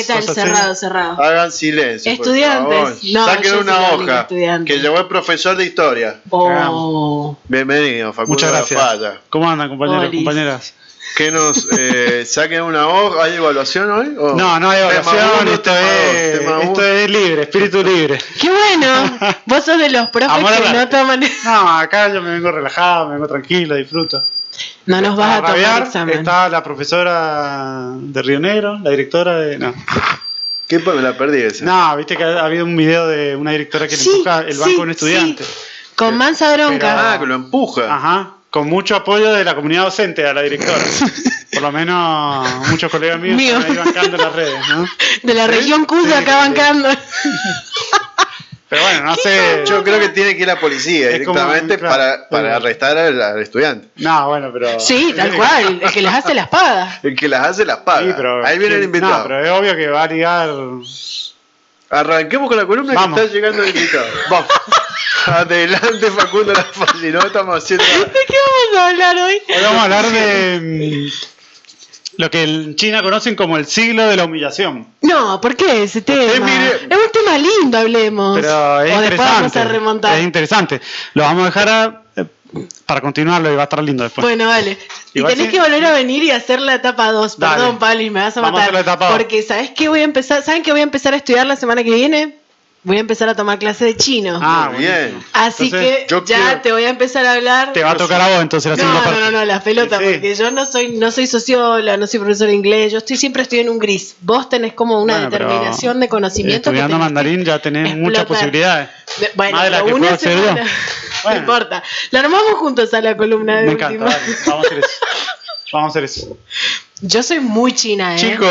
¿qué tal? cosas Cerrado, así. cerrado. Hagan silencio. por Estudiantes. favor. No, Saquen yo una soy la única hoja estudiante. que llevó el profesor de historia. Oh. Bienvenido, Facundo Muchas gracias. Falla. ¿Cómo andan, compañeros, Olis. compañeras? Que nos saquen una hoja. ¿Hay evaluación hoy? ¿O? No, no hay Tema evaluación, uno, esto tema uno. es libre, espíritu libre. ¡Qué bueno! Vos sos de los profes Amor al que no arte. toman... No, acá yo me vengo relajado, me vengo tranquilo, disfruto. No nos vas a tomar rabiar, examen. está la profesora de Río Negro, la directora de... No, ¿Qué? Pues me la perdí esa. no, viste que ha habido un video de una directora que le Sí, empuja el banco sí, a un estudiante. sí. Con mansa bronca. Ah, que lo empuja. Ajá, con mucho apoyo de la comunidad docente a la directora. Por lo menos muchos colegas míos Mío. están ahí bancando en las redes, ¿no? De la región Cuyo Sí, acá sí. bancando. Pero bueno, no sé... Yo creo que tiene que ir la policía Es como, directamente claro, para arrestar al estudiante. No, bueno, pero... Sí, tal cual. El que les hace las pagas. El que las hace las paga. Sí, pero... Ahí viene el invitado. No, pero es obvio que va a ligar... Arranquemos con la columna Vamos. que está llegando el invitado. Vamos. Adelante, Facundo Lafalle. No estamos haciendo. ¿De qué vamos a hablar hoy? Hoy vamos a hablar de lo que en China conocen como el siglo de la humillación. No, ¿por qué ese tema? mire- Es un tema lindo, hablemos. Pero es o después vamos interesante. a remontar. Es interesante. Lo vamos a dejar para continuarlo y va a estar lindo después. Bueno, vale. Y Igual tenés sí. que volver a venir y hacer la etapa 2. Dale. Perdón, Pali, me vas a Vamos a matar. hacer la etapa 2. Porque ¿sabés qué voy a empezar? ¿Saben que voy a empezar a estudiar la semana que viene? Voy a empezar a tomar clase de chino. Ah, Muy bien. buenísimo. Así Entonces, que yo ya quiero- te voy a empezar a hablar. te va a tocar a vos entonces la segunda parte. No, las pelotas, Sí. porque yo no soy socióloga, no soy profesor de inglés, yo siempre estoy en un gris. Vos tenés como una Bueno, pero determinación de conocimiento. que estudiando tenés que mandarín ya tenés muchas explotar. posibilidades. Bueno, Más de la pero que una puedo hacer yo. semana. Bueno. No importa. La armamos juntos a la columna de Me última. encanta, dale, vamos a hacer eso. Vamos a hacer eso. Yo soy muy china, Chicos,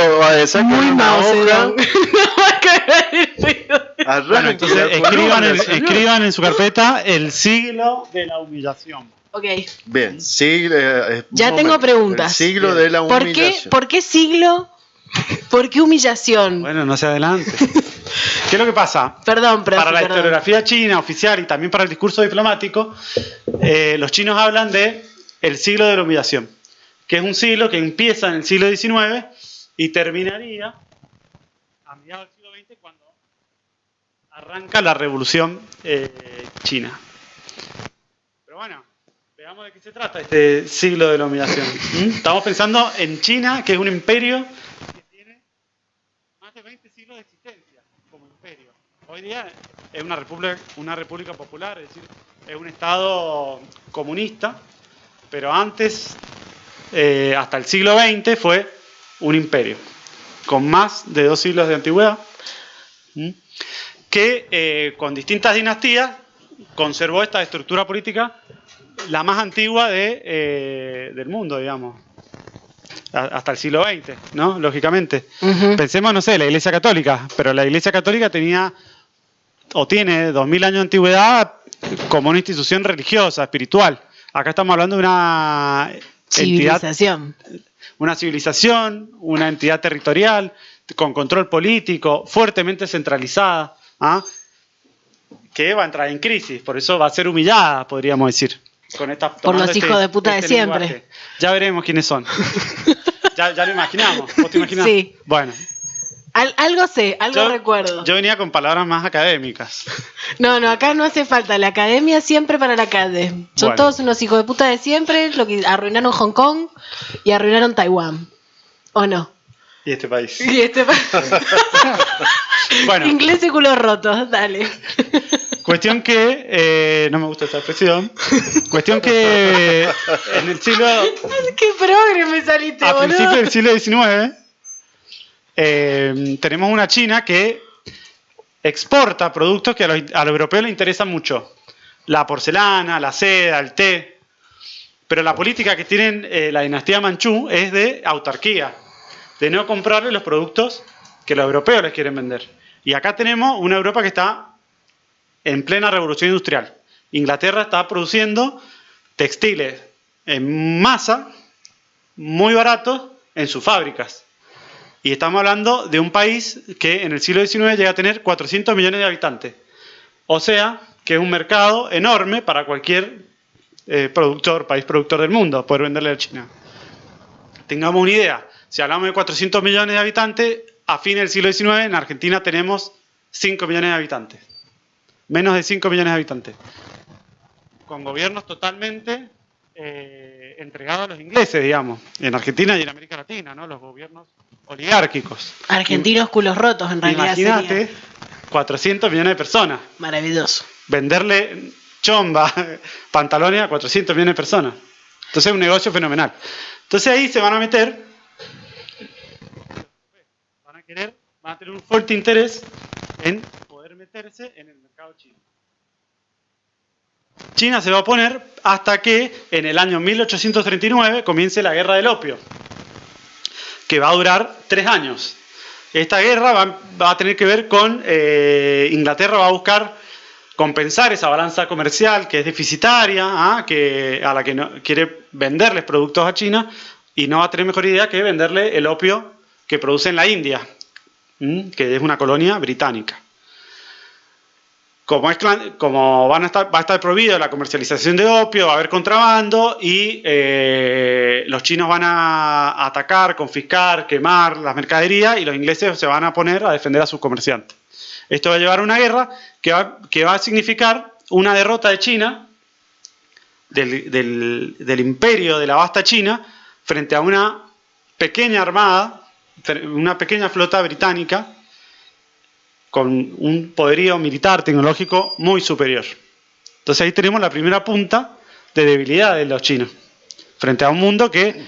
saquen muy una Mao hoja. Zedong. No va a cagar el pedo. Arranquen Bueno, entonces la columna, señor. escriban en su carpeta el siglo de la humillación. Ok. Bien, siglo. Ya tengo preguntas. El siglo de la ¿Por humillación. por qué siglo? ¿Por qué humillación? Bueno, no se adelante. ¿Qué es lo que pasa? Perdón, profe, Para la perdón. historiografía china oficial y también para el discurso diplomático, los chinos hablan de el siglo de la humillación, que es un siglo que empieza en el siglo XIX y terminaría a mediados del siglo XX cuando arranca la revolución china. Pero bueno, veamos de qué se trata este siglo de la humillación. Estamos pensando en China, que es un imperio que tiene más de 20 siglos de existencia como imperio. Hoy día es una república popular, es decir, es un estado comunista, pero antes, hasta el siglo XX, fue un imperio, con más de 2 siglos de antigüedad, que con distintas dinastías conservó esta estructura política, la más antigua del mundo, digamos, hasta el siglo XX, ¿no? Lógicamente. Ujú. Pensemos, no sé, la Iglesia Católica, pero la Iglesia Católica tenía o tiene 2000 años de antigüedad como una institución religiosa, espiritual. Acá estamos hablando de una entidad, Civilización. una civilización, una entidad territorial con control político, fuertemente centralizada, ¿ah? Que va a entrar en crisis, por eso va a ser humillada, podríamos decir. Con esta, Por los tomando hijos de puta de siempre. lenguaje. Ya veremos quiénes son. ya lo imaginamos. ¿Vos te imaginás? Sí. Bueno, Algo sé, algo recuerdo. yo venía con palabras más académicas. No, acá no hace falta. La academia siempre para la academia. Son Bueno. todos unos hijos de puta de siempre, lo que arruinaron Hong Kong y arruinaron Taiwán. ¿O no? Y este país. Y Bueno, Inglés y culos rotos, dale. cuestión que, no me gusta esta expresión, cuestión que en el siglo, Qué progre me saliste, a boludo. principios del siglo XIX, tenemos una China que exporta productos que a los europeos les interesan mucho. La porcelana, la seda, el té. Pero la política que tienen la dinastía Manchú es de autarquía, de no comprarle los productos que los europeos les quieren vender. Y acá tenemos una Europa que está en plena revolución industrial. Inglaterra está produciendo textiles en masa, muy baratos, en sus fábricas. Y estamos hablando de un país que en el siglo XIX llega a tener 400 millones de habitantes. O sea, que es un mercado enorme para cualquier país productor del mundo, poder venderle a China. Tengamos una idea, si hablamos de 400 millones de habitantes, a fines del siglo XIX en Argentina tenemos 5 millones de habitantes. Menos de 5 millones de habitantes. Con gobiernos totalmente entregados a los ingleses, digamos. En Argentina y en América Latina, ¿no? Los gobiernos oligárquicos. Argentinos culos rotos, en realidad. Imagínate, Sería 400 millones de personas. maravilloso. Venderle chomba, pantalones a 400 millones de personas. Entonces es un negocio fenomenal. Entonces ahí se van a meter, van a tener un fuerte interés en poder meterse en el mercado chino. China se va a oponer hasta que en el año 1839 comience la Guerra del Opio, que va a durar 3 años. Esta guerra va a tener que ver con Inglaterra va a buscar compensar esa balanza comercial que es deficitaria, a la que no, quiere venderles productos a China y no va a tener mejor idea que venderle el opio que produce en la India, que es una colonia británica. Como va a estar prohibido la comercialización de opio, va a haber contrabando y los chinos van a atacar, confiscar, quemar las mercaderías y los ingleses se van a poner a defender a sus comerciantes. Esto va a llevar a una guerra que va a significar una derrota de China, del imperio de la vasta China, frente a una pequeña armada, una pequeña flota británica, con un poderío militar tecnológico muy superior. Entonces ahí tenemos la primera punta de debilidad de los chinos, frente a un mundo que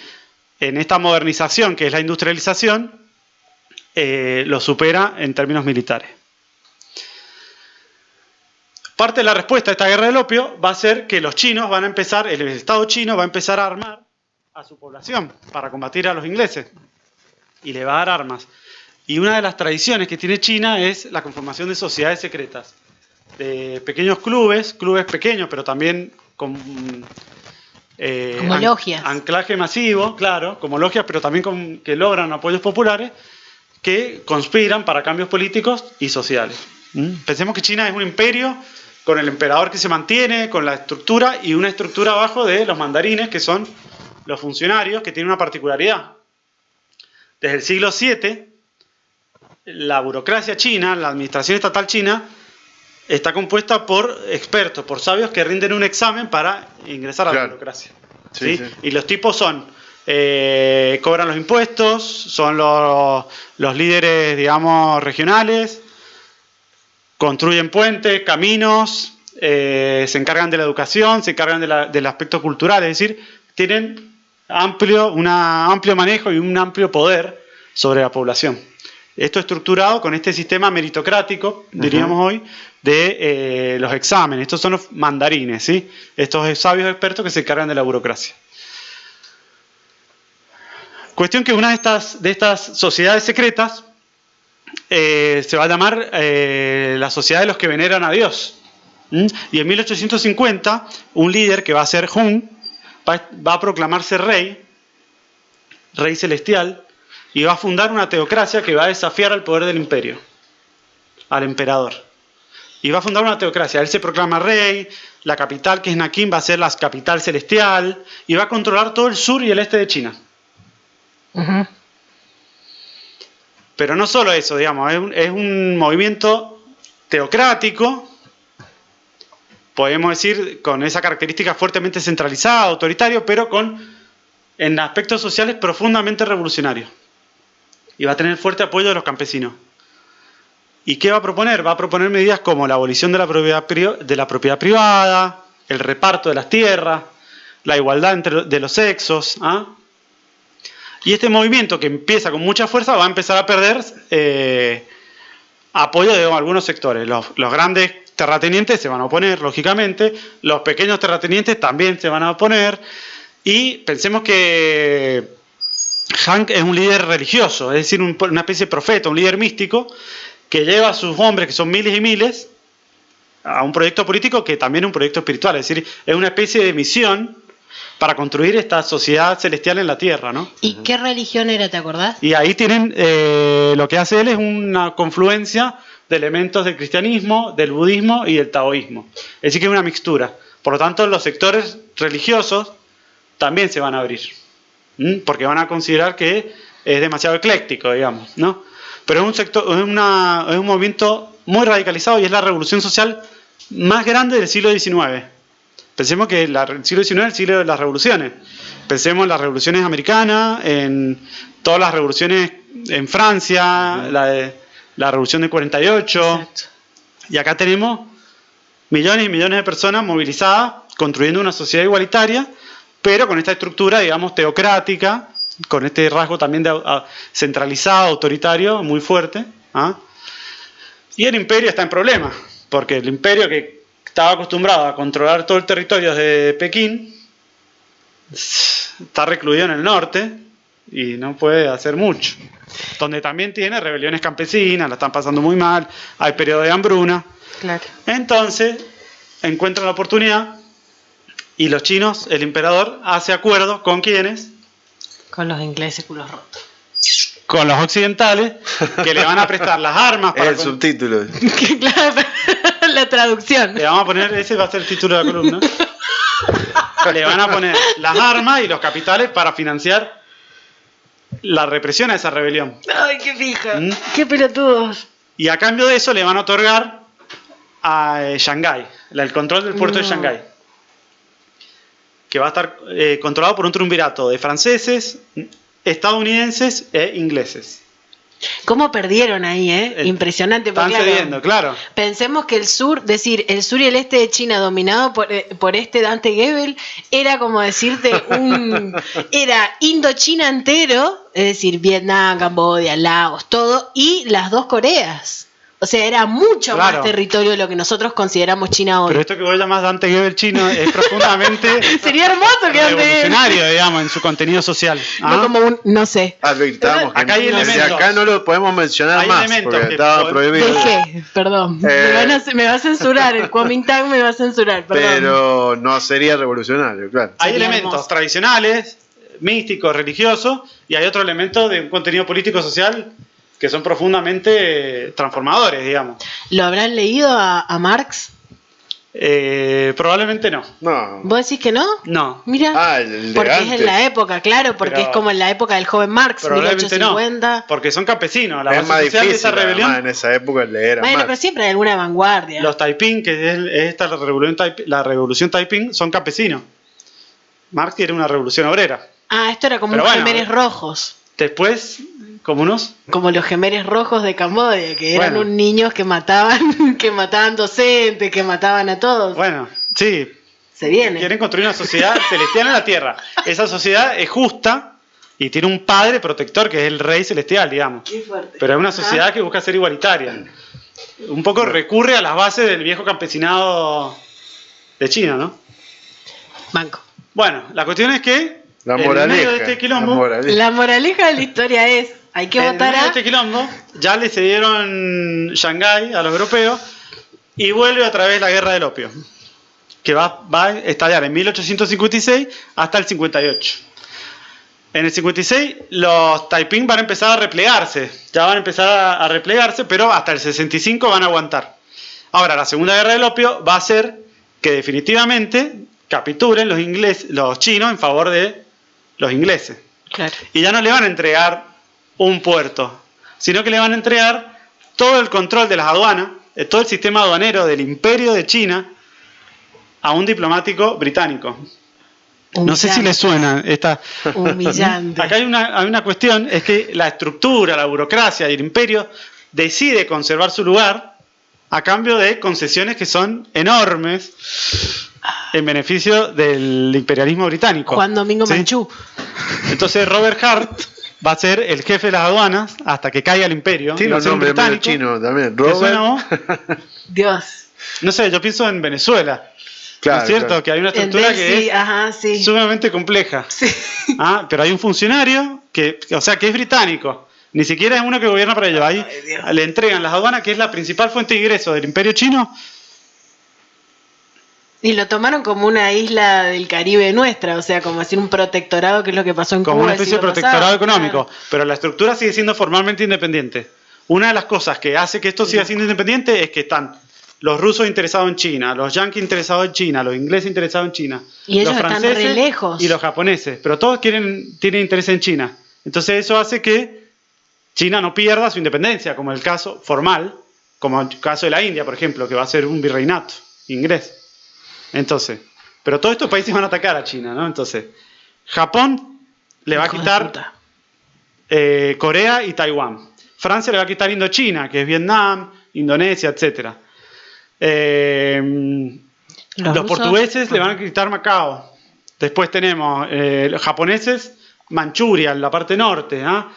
en esta modernización, que es la industrialización, lo supera en términos militares. Parte de la respuesta a esta guerra del opio va a ser que los chinos van a empezar, el Estado chino va a empezar a armar a su población para combatir a los ingleses y le va a dar armas. Y una de las tradiciones que tiene China es la conformación de sociedades secretas, de pequeños clubes pequeños, pero también con como logias. Anclaje masivo, claro, como logias, pero también que logran apoyos populares que conspiran para cambios políticos y sociales. Pensemos que China es un imperio con el emperador que se mantiene, con la estructura y una estructura abajo de los mandarines, que son los funcionarios, que tienen una particularidad. Desde el siglo VII, la burocracia china, la administración estatal china, está compuesta por expertos, por sabios que rinden un examen para ingresar a la burocracia. ¿Sí? Sí. Y los tipos son, cobran los impuestos, son los líderes, digamos, regionales, construyen puentes, caminos, se encargan de la educación, se encargan del aspecto cultural, es decir, tienen un amplio manejo y un amplio poder sobre la población. Esto estructurado con este sistema meritocrático, diríamos hoy, de los exámenes. Estos son los mandarines, ¿sí? Estos sabios expertos que se encargan de la burocracia. Cuestión que una de estas sociedades secretas se va a llamar la sociedad de los que veneran a Dios. Y en 1850, un líder que va a ser Hun, va a proclamarse rey celestial, y va a fundar una teocracia que va a desafiar al poder del imperio, al emperador. Y va a fundar una teocracia. Él se proclama rey, la capital, que es Nankín, va a ser la capital celestial, y va a controlar todo el sur y el este de China. Pero no solo eso, digamos, es un movimiento teocrático, podemos decir, con esa característica fuertemente centralizada, autoritario, pero en aspectos sociales profundamente revolucionario. Y va a tener fuerte apoyo de los campesinos. ¿Y qué va a proponer? Va a proponer medidas como la abolición de la propiedad privada, el reparto de las tierras, la igualdad de los sexos. Y este movimiento, que empieza con mucha fuerza, va a empezar a perder apoyo de algunos sectores. Los grandes terratenientes se van a oponer, lógicamente. Los pequeños terratenientes también se van a oponer. Y pensemos que Hank es un líder religioso, es decir, una especie de profeta, un líder místico, que lleva a sus hombres, que son miles y miles, a un proyecto político que también es un proyecto espiritual. Es decir, es una especie de misión para construir esta sociedad celestial en la tierra, ¿no? ¿Y qué religión era, te acordás? Y ahí tienen, lo que hace él es una confluencia de elementos del cristianismo, del budismo y del taoísmo. Es decir, que es una mixtura. Por lo tanto, los sectores religiosos también se van a abrir, porque van a considerar que es demasiado ecléctico, digamos, ¿no? pero es un sector, es un movimiento muy radicalizado y es la revolución social más grande del siglo XIX. Pensemos que el siglo XIX es el siglo de las revoluciones. Pensemos en las revoluciones americanas, en todas las revoluciones en Francia, la revolución del 48. Exacto. Y acá tenemos millones y millones de personas movilizadas, construyendo una sociedad igualitaria, pero con esta estructura, digamos, teocrática, con este rasgo también centralizado, autoritario, muy fuerte. ¿Ah? Y el imperio está en problemas, porque el imperio que estaba acostumbrado a controlar todo el territorio de Pekín está recluido en el norte y no puede hacer mucho. Donde también tiene rebeliones campesinas, la están pasando muy mal, hay periodo de hambruna. Claro. Entonces encuentran la oportunidad y los chinos, el emperador, hace acuerdos con quienes, Con los ingleses culos rotos. con los occidentales, que le van a prestar las armas para El subtítulo. Claro, la traducción. le vamos a poner, ese va a ser el título de la columna. Le van a poner las armas y los capitales para financiar la represión a esa rebelión. Ay, qué fija. ¿Mm? Qué pelotudos. Y a cambio de eso le van a otorgar a Shanghái, el control del puerto de No. Shanghái, que va a estar controlado por un triunvirato de franceses, estadounidenses e ingleses. ¿Cómo perdieron ahí, Impresionante. Están Porque, claro, cediendo, claro. pensemos que el sur y el este de China dominado por este Dante Gebel era como decirte era Indochina entero, es decir, Vietnam, Camboya, Laos, todo, y las dos Coreas. O sea, era mucho Claro. más territorio de lo que nosotros consideramos China hoy. Pero esto que vos llamás Dante Gebel chino es profundamente Sería hermoso que Dante Gebel, revolucionario, digamos, en su contenido social. no ¿Ah? como un, no sé. Advirtamos que Acá hay desde elementos. acá no lo podemos mencionar Hay más elementos porque que estaba podemos- prohibido. ¿De qué? Perdón. Me va a censurar, el Kuomintang me va a censurar, perdón. Pero no sería revolucionario, claro. Hay Sería elementos hermoso. tradicionales, místicos, religiosos, y hay otro elemento de un contenido político-social que son profundamente transformadores, digamos. ¿Lo habrán leído a Marx? Probablemente no. No. ¿Vos decís que no? No. Mira, Ah, el de porque es antes. en la época, claro, porque Pero- es como en la época del joven Marx, Probablemente no. 1850. Porque son campesinos. La Es base más social de difícil esa además, rebelión. en esa época leer a Bueno, Marx. pero siempre hay alguna vanguardia. Los Taiping, que es esta la revolución Taiping, son campesinos. Marx quiere una revolución obrera. Ah, esto era como Pero unos bueno, gemeres rojos. Después, como unos. Como los gemeres rojos de Camboya, que eran Bueno. unos niños que mataban, que mataban docentes, que mataban a todos. Bueno, sí. Se viene. Quieren construir una sociedad celestial en la tierra. Esa sociedad es justa y tiene un padre protector que es el rey celestial, digamos. Qué fuerte. Pero es una Ajá. sociedad que busca ser igualitaria. Un poco recurre a las bases del viejo campesinado de China, ¿no? Banco. Bueno, la cuestión es que La en medio moraleja. de este quilombo, la moraleja. La moraleja de la historia es, hay que en votar medio de a... este quilombo, ya le cedieron Shanghái a los europeos y vuelve otra vez la guerra del opio, que va a estallar en 1856 hasta el 58. En el 56 los Taiping van a empezar a replegarse, ya van a empezar a replegarse, pero hasta el 65 van a aguantar. Ahora, la Segunda Guerra del Opio va a hacer que definitivamente capitulen los chinos en favor de los ingleses. Claro. Y ya no le van a entregar un puerto, sino que le van a entregar todo el control de las aduanas, todo el sistema aduanero del imperio de China a un diplomático británico. No sé si les suena esta. Humillante. Acá hay una cuestión, es que la estructura, la burocracia y el imperio decide conservar su lugar a cambio de concesiones que son enormes en beneficio del imperialismo británico. Juan Domingo ¿Sí? Manchú. Entonces Robert Hart va a ser el jefe de las aduanas hasta que caiga el imperio. Tiene Va a un ser nombre medio británico. chino también. ¿Te suena a vos? Dios. No sé, yo pienso en Venezuela. Claro, ¿No es cierto? claro. Que hay una estructura que Sí, es ajá, sí. sumamente compleja. Sí. Ah, pero hay un funcionario que es británico. Ni siquiera es uno que gobierna para ellos. Ahí Ay, Dios. le entregan las aduanas, que es la principal fuente de ingreso del imperio chino. Y lo tomaron como una isla del Caribe nuestra, o sea, como decir un protectorado, que es lo que pasó en Como Cuba. una el especie de siglo protectorado pasado. económico. Claro. Pero la estructura sigue siendo formalmente independiente. Una de las cosas que hace que esto siga siendo independiente es que están los rusos interesados en China, los yanquis interesados en China, los ingleses interesados en China, Y ellos los están franceses re lejos. y los japoneses. Pero todos tienen interés en China. Entonces eso hace que China no pierda su independencia, como el caso formal, como el caso de la India, por ejemplo, que va a ser un virreinato inglés. Entonces, pero todos estos países van a atacar a China, ¿no? Entonces, Japón le va a quitar Corea y Taiwán. Francia le va a quitar Indochina, que es Vietnam, Indonesia, etc. Los portugueses le van a quitar Macao. Después tenemos los japoneses, Manchuria, en la parte norte, ¿ah?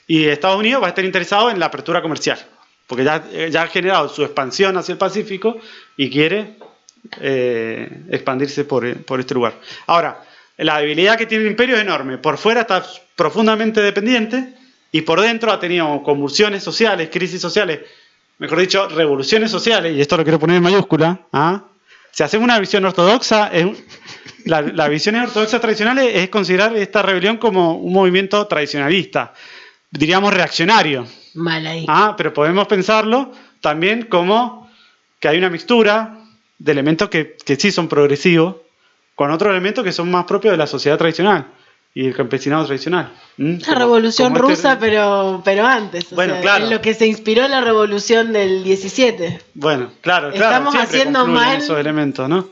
Y Estados Unidos va a estar interesado en la apertura comercial, porque ya ha generado su expansión hacia el Pacífico y quiere expandirse por este lugar. Ahora, la debilidad que tiene el imperio es enorme. Por fuera está profundamente dependiente y por dentro ha tenido convulsiones sociales, crisis sociales, mejor dicho, revoluciones sociales, y esto lo quiero poner en mayúscula. ¿Ah? Si hacemos una visión ortodoxa, la visión ortodoxa tradicional es considerar esta rebelión como un movimiento tradicionalista, diríamos reaccionario. Mal ahí. Pero podemos pensarlo también como que hay una mixtura de elementos que sí son progresivos con otros elementos que son más propios de la sociedad tradicional y el campesinado tradicional. La revolución rusa, pero antes. Bueno, claro. En lo que se inspiró la revolución del 17. Bueno, claro. Estamos haciendo mal esos elementos, ¿no?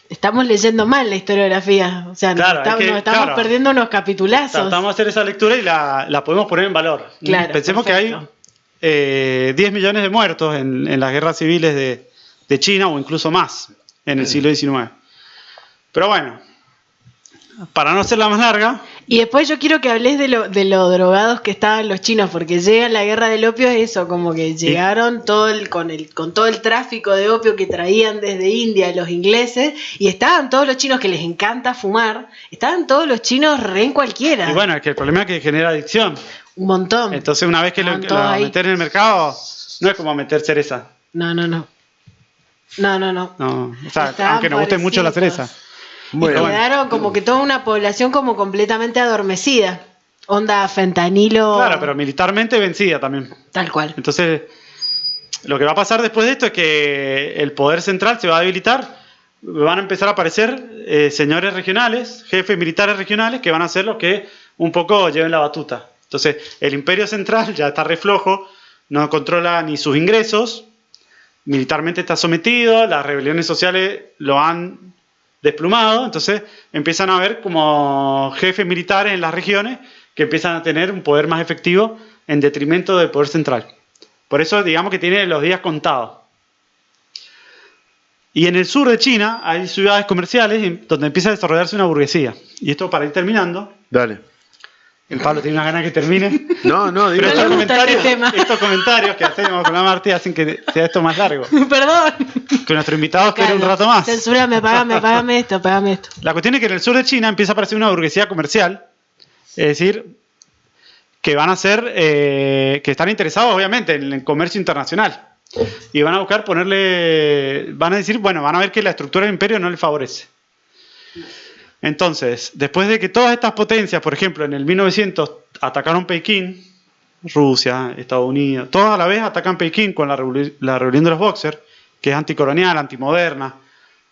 Estamos leyendo mal la historiografía. O sea, claro, nos estamos perdiendo unos capitulazos. Tratamos de hacer esa lectura y la podemos poner en valor. Claro, pensemos perfecto. Que hay 10 millones de muertos en las guerras civiles de China o incluso más en el siglo XIX. Pero bueno, para no hacerla más larga. Y después yo quiero que hables de lo drogados que estaban los chinos, porque llega la guerra del opio, es eso, como que llegaron con todo el tráfico de opio que traían desde India los ingleses, y estaban todos los chinos que les encanta fumar, estaban todos los chinos re en cualquiera. Y bueno, es que el problema es que genera adicción. Un montón. Entonces una vez que lo meter en el mercado, no es como meter cereza. No. O sea, aunque nos guste mucho la cereza. Bueno, quedaron como que toda una población como completamente adormecida. Onda fentanilo. Claro, pero militarmente vencida también. Tal cual. Entonces, lo que va a pasar después de esto es que el poder central se va a debilitar. Van a empezar a aparecer señores regionales, jefes militares regionales, que van a ser los que un poco lleven la batuta. Entonces, el imperio central ya está re flojo, no controla ni sus ingresos, militarmente está sometido, las rebeliones sociales lo han desplumado, entonces empiezan a haber como jefes militares en las regiones que empiezan a tener un poder más efectivo en detrimento del poder central. Por eso digamos que tiene los días contados. Y en el sur de China hay ciudades comerciales donde empieza a desarrollarse una burguesía. Y esto para ir terminando. Dale. El Pablo tiene una gana que termine. No, Pero digo. estos comentarios que hacemos con la Martí hacen que sea esto más largo. Perdón. Que nuestro invitado espere un rato más. Censúrame, págame esto. La cuestión es que en el sur de China empieza a aparecer una burguesía comercial. Es decir, que van a ser, que están interesados obviamente en el comercio internacional. Y van a buscar van a decir, bueno, van a ver que la estructura del imperio no les favorece. Entonces, después de que todas estas potencias, por ejemplo, en el 1900 atacaron Pekín, Rusia, Estados Unidos, todas a la vez atacan Pekín con la rebelión de los Boxers, que es anticolonial, antimoderna,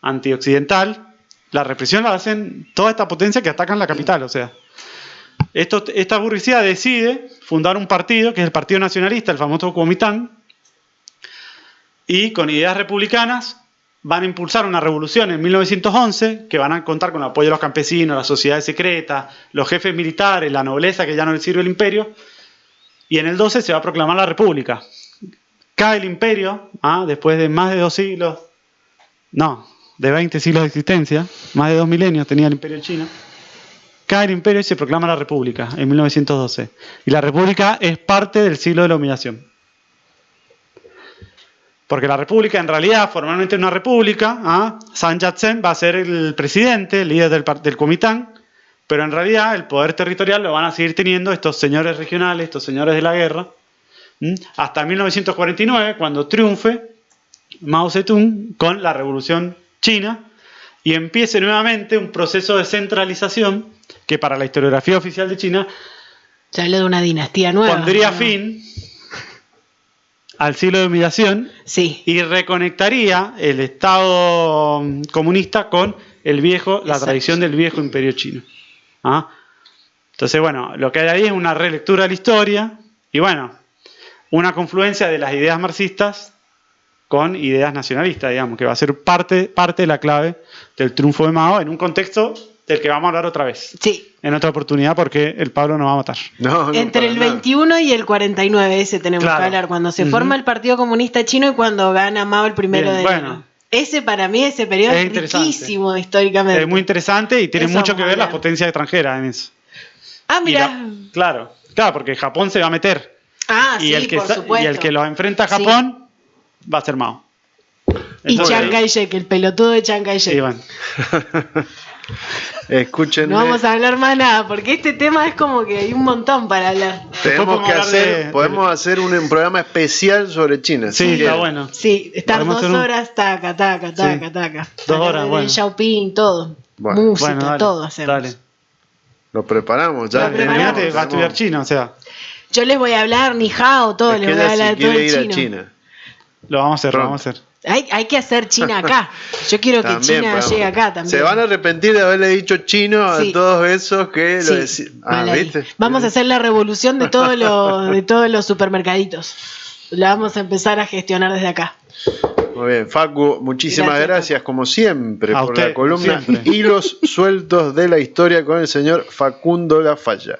antioccidental, la represión la hacen todas estas potencias que atacan la capital. O sea, esta burguesía decide fundar un partido, que es el Partido Nacionalista, el famoso Kuomintang, y con ideas republicanas van a impulsar una revolución en 1911 que van a contar con el apoyo de los campesinos, las sociedades secretas, los jefes militares, la nobleza que ya no les sirve el imperio, y en el 12 se va a proclamar la república. Cae el imperio, después de más de 2 siglos, de 20 siglos de existencia, más de 2 milenios tenía el imperio chino. Cae el imperio y se proclama la república en 1912. Y la república es parte del siglo de la humillación. Porque la república, en realidad, formalmente es una república. Sun Yat-sen va a ser el presidente, el líder del Kuomintang, pero en realidad el poder territorial lo van a seguir teniendo estos señores regionales, estos señores de la guerra, hasta 1949, cuando triunfe Mao Zedong con la Revolución China y empiece nuevamente un proceso de centralización que para la historiografía oficial de China se habla de una dinastía nueva. Pondría fin al siglo de humillación, sí, y reconectaría el Estado comunista con la tradición del viejo imperio chino. Entonces, bueno, lo que hay ahí es una relectura de la historia, Y bueno, una confluencia de las ideas marxistas con ideas nacionalistas, digamos, que va a ser parte de la clave del triunfo de Mao en un contexto del que vamos a hablar otra vez. Sí. En otra oportunidad, porque el Pablo nos va a matar. No, Entre el 21 y el 49, ese tenemos Claro. que hablar, cuando se forma el Partido Comunista Chino y cuando gana Mao el 1 de enero. Bueno. Ese para mí, ese periodo Es es interesante. riquísimo históricamente. Es muy interesante y tiene Eso mucho vamos que a ver las hablar. potencias extranjeras en eso. Ah, Y mira. claro, porque Japón se va a meter. Ah, y, sí, el que por supuesto. y el que los enfrenta a Japón va a ser Mao. Y Entonces, Chiang Kai-shek, el pelotudo de Chiang Kai-shek. y bueno, Escúchenme. No vamos a hablar más nada, porque este tema es como que hay un montón para hablar. Tenemos podemos que hablar hacer, podemos hacer un programa especial sobre China. sí, si está quieren. bueno. Sí, estar Podemos 2 hacer un- horas, taca, taca, taca, taca. 2 horas, Hablar bueno. de Xiaoping, todo. Bueno. Música, Bueno, dale, todo hacemos. dale. Lo preparamos ya. Dale, preparamos. olvídate, va a estudiar chino, o sea, Yo les voy a hablar ni hao, todo, Es les que voy a ella hablar si de todo quiere el ir a chino. China. lo vamos a hacer, lo Pronto. vamos a hacer. Hay que hacer China acá. Yo quiero que También China podemos. llegue acá también. Se van a arrepentir de haberle dicho chino a Sí. todos esos que Sí, lo decían. Ah, mal ahí. ¿viste? Vamos a hacer la revolución de todos los supermercaditos. La vamos a empezar a gestionar desde acá. Muy bien, Facu, muchísimas Gracias, gracias como siempre A por usted, la columna siempre. Hilos Sueltos de la Historia con el señor Facundo Lafalla.